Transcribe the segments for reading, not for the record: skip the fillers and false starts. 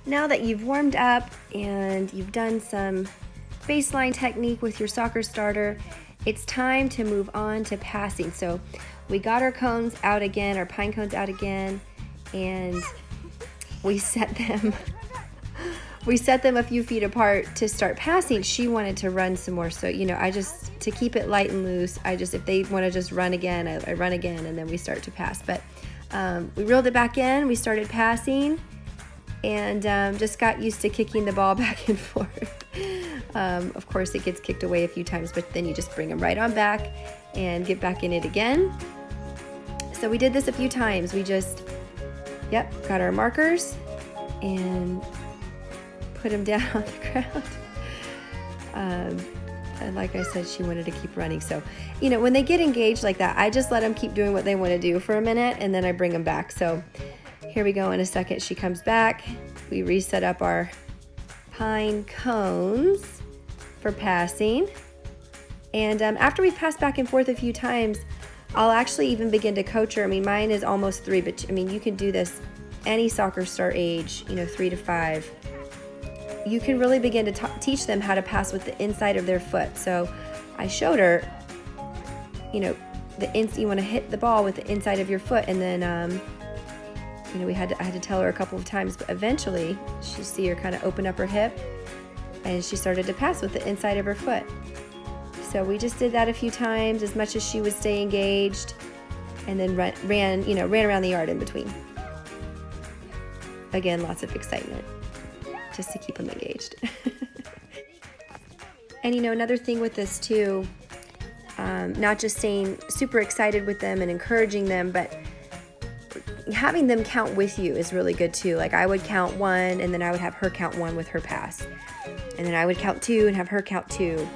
Now that you've warmed up and you've done some baseline technique with your soccer starter, it's time to move on to passing. So we got our cones out again, our pine cones out again, and we set them a few feet apart to start passing. She wanted to run some more, so to keep it light and loose, if they want to just run again, I run again, and then we start to pass. But we reeled it back in, we started passing, and just got used to kicking the ball back and forth. Of course, it gets kicked away a few times, but then you just bring them right on back and get back in it again. So we did this a few times. We just, got our markers and put them down on the ground. And like I said, she wanted to keep running. So, when they get engaged like that, I just let them keep doing what they want to do for a minute, and then I bring them back. So here we go. In a second, she comes back. We reset up our pine cones for passing. And after we've passed back and forth a few times, I'll actually even begin to coach her. Mine is almost 3, but you can do this any soccer start age, 3 to 5. You can really begin to teach them how to pass with the inside of their foot. So I showed her, you want to hit the ball with the inside of your foot, and then I had to tell her a couple of times, but eventually she see her kind of open up her hip, and she started to pass with the inside of her foot. So we just did that a few times, as much as she would stay engaged, and then ran around the yard in between. Again, lots of excitement, just to keep them engaged. And another thing with this too, not just staying super excited with them and encouraging them, but having them count with you is really good too. Like I would count 1, and then I would have her count 1 with her pass. And then I would count 2 and have her count 2.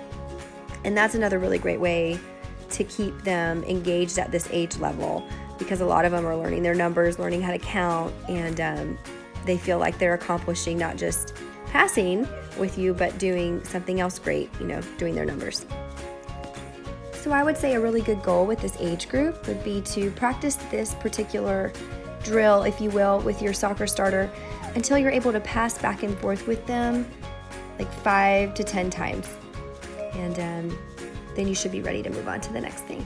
And that's another really great way to keep them engaged at this age level, because a lot of them are learning their numbers, learning how to count, and they feel like they're accomplishing not just passing with you, but doing something else great, doing their numbers. So I would say a really good goal with this age group would be to practice this particular drill, if you will, with your soccer starter until you're able to pass back and forth with them like 5 to 10 times. And then you should be ready to move on to the next thing.